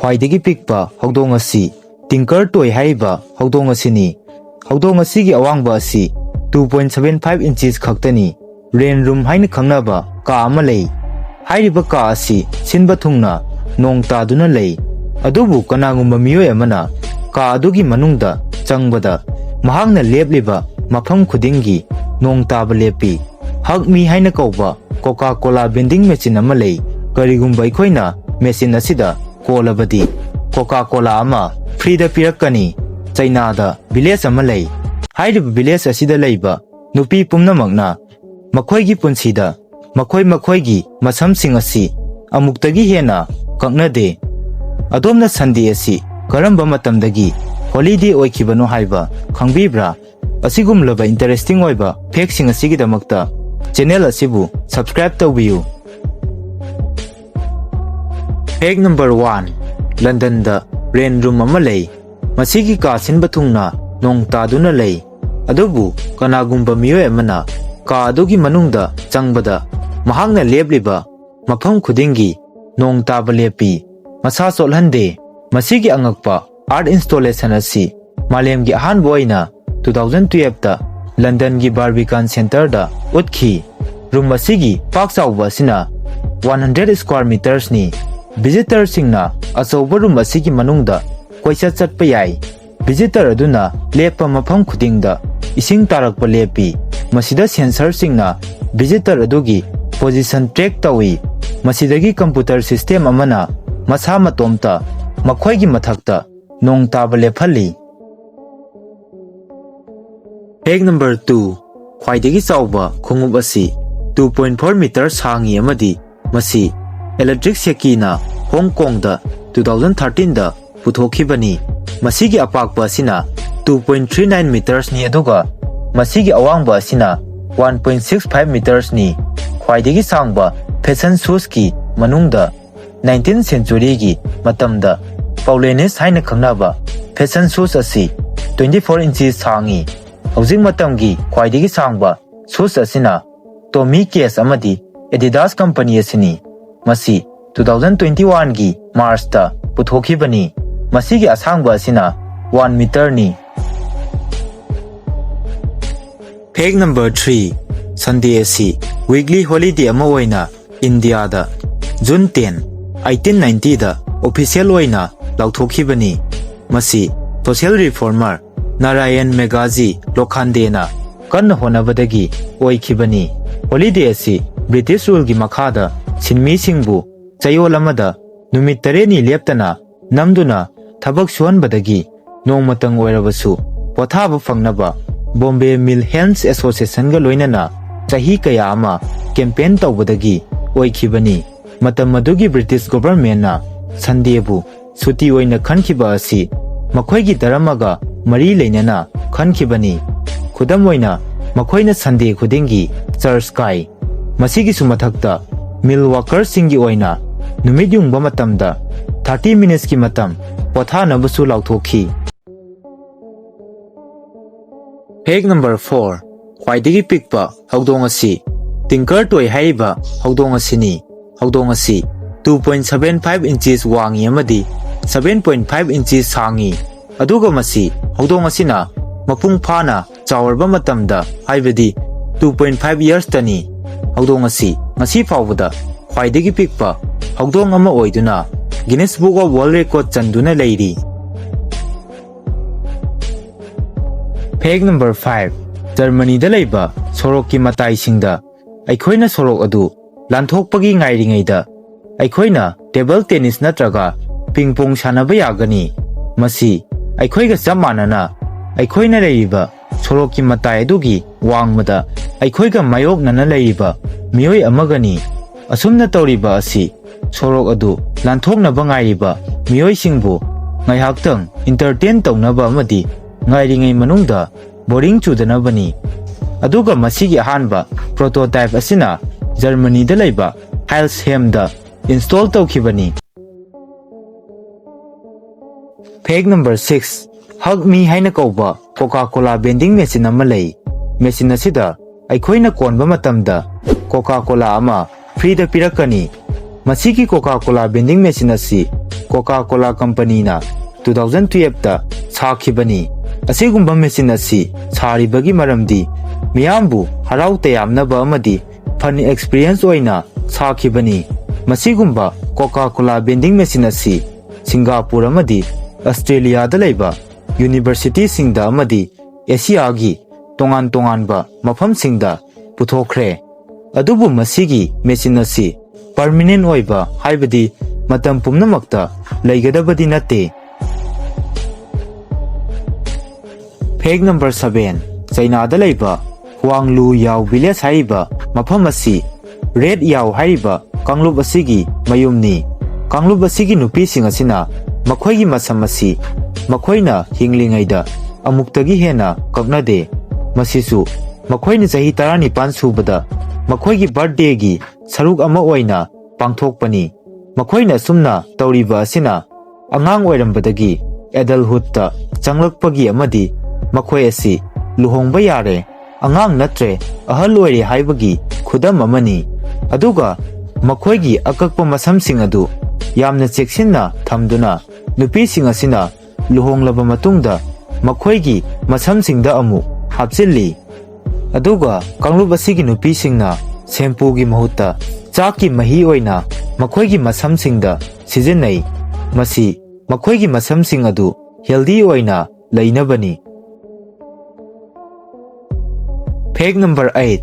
ख्वाइदगी पिकपा हौदोंग असी tinker toy हाइबा हौदोंग असिनी हौदोंग असिगी अवांगबा असी 2.75 इंचेस खक्तनी रेन रूम हाइन खंगनाबा का अमा लई हाइरिबा का असी सिनबा थुंगना नोंग तादुना लई अदुबु कनागुंबा मियोय अमना का अदुगी मनुंगदा चंगबदा महांगना लेबलिबा मफम खुदिंगी नोंग ताबा लेपी हक मी हाइन कौबा कोका कोला बेंडिंग मेचिन अमा लई करिगुंबा अखोइना मेचिन असिदा कोलाबदी कोका कोला अमा फ्रीदा पिरक्कनी चाइनादा विलेज अमा लई हाइरिबा विलेज असिदा लईबा नुपी पुमनमकना मखोइगी पुंसीदा मखोइगी मसमसिंग असी अमुक्तगी हेना कक्नदे अदोमना संडे असी करंबा मतमदगी हॉलिडे ओइखिबनो हाइबा खंगबिब्रा असिगुमलबा इंटरेस्टिंग ओइबा फैक्टसिंग असिगिदमक्ता चैनल असिबु सब्सक्राइब तौबियु। फैक्ट नंबर 1 लंदन दा रेन रूम अमा लई मसिगी का सिनबा थुंगना नोंग तादुना लई अदुबु कनागुंबा मियोय अमना का अदुगी मनुंगदा चंगबदा महांगना लेबलिबा मफम खुदिंगी नोंग ताबा लेपी मसा सोलहंदे मसिगी अंगकपा आर्ट इंस्टॉलेशन असी मालेमगी अहानबा ओइना 2012 ता लंदन की बार्बिकन सेंटर दा उतखी रूम असिगी पाक चाउबा असिना 100 स्क्वायर मीटर्स नि विजिटर सिंगना अचौबा रूम असिगी मनुंगदा कोइचा चटपा याई विजिटर अदुना लेपा मफम खुदिंगदा इसिंग तारकपा लेपी मसिदा सेंसर सिंगना विजिटर अदुगी पोजीशन ट्रैक तौई मसिदगी कंप्यूटर सिस्टम अमना मसा मतोमता मखोइगी मथक्ता नोंग ताबा लेफली। फैक्ट नंबर 2 ख्वाइदगी चाउबा खुंगुब असी 2.4 मीटर सांगी अमदी मसी इलेक्ट्रिक सेकीना हांगकांग दा 2013 दा पुथोखिबनी मसीगी अपाकबा असिना 2.39 मीटर्स नि अदुगा मसीगी अवांगबा असिना 1.65 मीटर्स नि ख्वाइदगी सांगबा फैशन शूज की मनुंगदा 19th सेंचुरी की मतमदा पाउलेनिस हाइन खंगनाबा फैशन शूज असी 24 इंचेस सांगी हौजिक मतमगी ख्वाइदगी सांगबा शूज असिना टोमी केस अमदी एडिडास कंपनी असिनी मसी 2021 की मार्च ता पुथोखिबनी मसीगी असांगबा असिना 1 मीटर नि। फैक्ट नंबर 3 संडे असी वीकली हॉलिडे अमा ओइना इंडिया दा जून 10 1890 दा ऑफिशियल ओइना लाउथोखिबनी मसी सोशल रिफॉर्मर नारायण मेघाजी लोखंडेना कन्न होनबदगी ओइखिबनी हॉलिडे असी ब्रिटिश रूल की मखादा सिनमी सिंगबु चयोल अमदा नुमित 3 नि लेप्तना नमदुना थबक सुहनबदगी नोंमतंग ओइरबसु पोथाबु फंगनबा बॉम्बे मिल हैंड्स एसोसिएशन गा लोइनना चाही कया अमा कैंपेन तौबदगी ओइखिबनी मतम मदुगी ब्रिटिश गवर्नमेंट ना संडेबु सुटी ओइना खनखिबा असी मखोइगी धर्मगा मरी लेनना खनखिबनी खुदम ओइना मखोइना संडे खुदिंगी चर्च काई मसीगी सुमथक्ता मिल वर्कर्स सिंगी ओइना नुमित युंगबा मतमदा 30 मिनट्स की मतम पोथानबसु लाउथोखी। फैक्ट नंबर 4 ख्वाइदगी पिकपा हौदोंग असी टिंकर टॉय हाइबा हौदोंग असिनी हौदोंग असी 2.75 इंचेस वांगी अमदी 7.5 इंचेस सांगी अदुगा मसी हौदोंग असिना मपुंग फाना चावरबा मतमदा हाइबदी 2.5 इयर्स तनी हौदोंग असी ngasi फावबदा ख्वाइदगी पिकपा हौदोंग अमा ओइदुना Guinness book of world record चंदुना लेरी। फैक्ट नंबर 5 जर्मनी दा लेबा सोरोक की मताई सिंगदा अखोइना सोरोक अदु लांथोकपगी ngairiङैदा अखोइना टेबल टेनिस नत्रगा पिंग पोंग सानबा यागनी मसी अखोइगा चप मानना अखोइना लेरिबा सोरोक की मताई अदुगी वांगमदा अखोइगा मायोकनना लेरिबा मियोय अमगनी असुमना तौरिबा असी सोरोक अदु लांथोकनबा ngairiba मियोय सिंगबु ngaihaktang entertain तौनबा अमदी ngairiङै मनुंगदा बोरिंग चुदनबनी अदुगा मसीगी अहानबा प्रोटोटाइप असिना जर्मनी दा लेबा हाइल्सहेम दा इंस्टॉल तौखिबनी। फैक्ट नंबर 6 हग मी हाइना कौबा कोका कोला बेंडिंग मेचिन अमा लई मेचिन असिदा अखोइना कोनबा मतमदा कोका कोला अमा फ्री दा पिरकनी मसीगी कोका कोला बेंडिंग मेचिन असी Coca-Cola Company na 2012 ta sakhibani. Asigumba machine asi saribagi maramdi miyambu harau tayamnaba amadi fun experience oina sakhibani. Masigumba Coca-Cola vending machine asi Singapore amadi Australia da laiba University singda amadi Asia gi tongan ba mafam singda puthokre. Adubu masigi machine asi permanent oiba haibadi matam pumnamakta laigadabadi nate. Peg number 7 China da laiba Huanglu Yao village haiba mafam asi Red Yao haiba Kanglup asigi mayumni. Kanglup asigi nupi sing asina makhoi gi masam asi makhoina hinglingaida amuktagi hena kaknade. Masisu makhoina chahi 19 subada makhoi gi birthday gi saruk ama oina pangthokpani. Makhoina sumna tawriba asina angang oirambadagi adulthood ta changlakpagi amadi makhoi asi luhongba yare angang natre ahal oire haibagi khudam amani. Aduga makhoi gi akakpa masamsing adu yamna cheksinna thamduna nupi sing asina luhonglaba matungda makhoi gi masamsingda amu hapchilli. Aduga kanglup asigi nupi singna shampoo gi mahutta chaki mahi oina makhoi gi masamsingda sizinai. Masi makhoi gi masamsing adu healthy oina lainabani. Peg number 8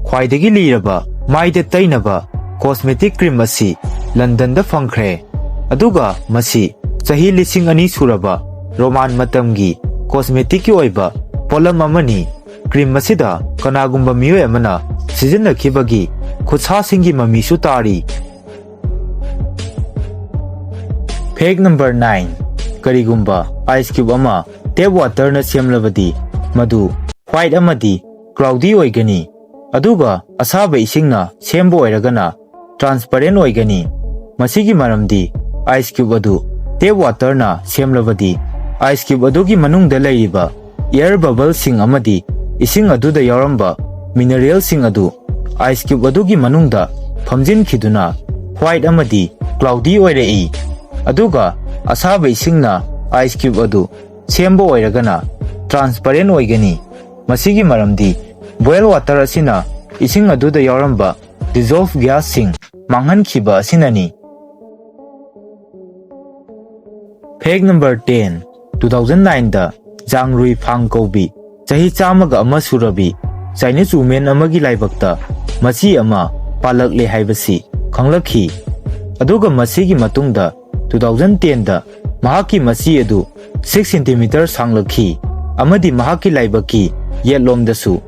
khwaidagi liraba maida tainaba cosmetic cream asi London da fangkhre. Aduga masi chahi lising ani suraba Roman matamgi cosmetic ki oiba polam amani. Cream masida kanagumba miyoy amana sizinnakhibagi khutsa singi mamisu tari. Peg number 9 karigumba ice cube ama tap water na semlabadi madu white amadi cloudy oigani. Aduga asaba isingna sembo oiragana transparent oigani. Masigi maramdi ice cube adu tap water na semlabadi ice cube adugi manungda lairiba air bubble sing amadi ising aduda yauramba mineral sing adu ice cube adugi manungda phamjin khiduna white amadi cloudy oirei. Aduga asaba isingna ice cube adu sembo oiragana transparent oigani. Masigi maramdi boil water asina ising aduda yauramba dissolve gas sing manghan khiba asinani. Peg number 10 2009 da Jangrui Phang Kobi chahi chamaga ama surabi Chinese woman amagi laibakta machi ama palakle haibasi khanglakhi. Aduga masigi matungda 2010 da mahaki machi adu 6 cm sanglakhi amadi mahaki laibaki yetlom dasu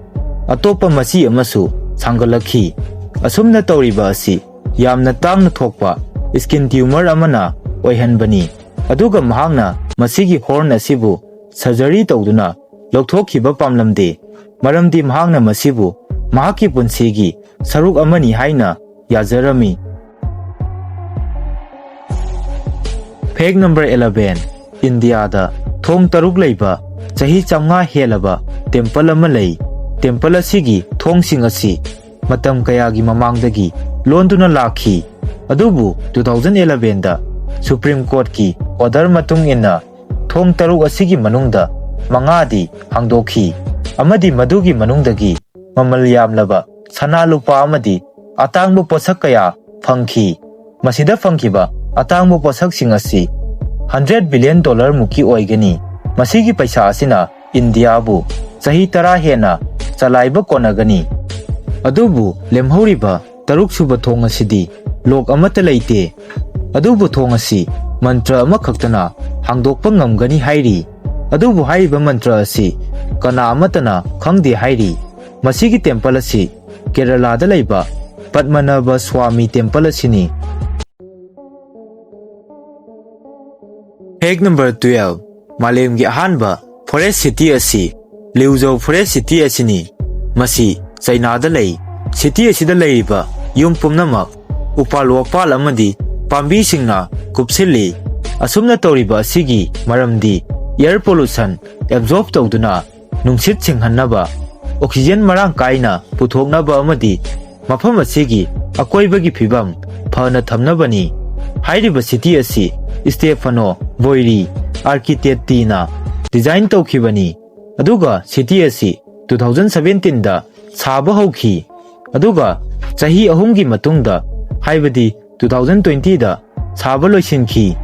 atopa machi amasu sangalakhi. Asumna tawriba asi yamna tangna thokpa skin tumor amana oihanbani. Aduga mahangna masigi horn asibu surgery tawduna lokthokhiba pamlamde maramdi mahangna masibu mahaki punsigi saruk amani haina yajarami. Peg number 11 India da thong taruk leiba chahi chamnga helaba temple ama lei. Temple asigi thong sing asi matam kayagi mamangdagi londuna lakhi. Adubu 2011 da Supreme Court ki order matung inna thong taruk asigi manungda mangadi hangdokhi amadi madugi manungdagi mamal yamlaba sana lupa amadi atangbu posak kaya phangki. Masida phangkiba atangbu posak sing asi $100 billion muki oigani. Masigi paisa asina India bu chahi 10 hena chalaiba konagani. Adubu lemhoriba taruk suba thong asidi lok amata leite. Adubu thong asi mantra ama khaktana hangdokpa ngamgani hairi. Adubu haiba mantra asi kana amatana khangde hairi. Masigi temple asi Kerala da laiba Padmanabha Swami temple asini. Peg number 12 Malemgi ahanba forest city asi Liuzhou forest city asini. Masi China da lei. City asida leiba yum pumnamak upal wapal amadi pambi singna kupsili. Asumna tawriba asigi maramdi air pollution absorb tawduna nungsit singhanaba oxygen marang kaina puthoknaba amadi mafam asigi akoibagi phibam phana thamnabani. Hairiba city asi Stefano Boiri Architect tina design tawkhibani aduga city asi 2017 da saba hauki aduga chahi ahumgi matungda haibadi 2020 da saba loisinki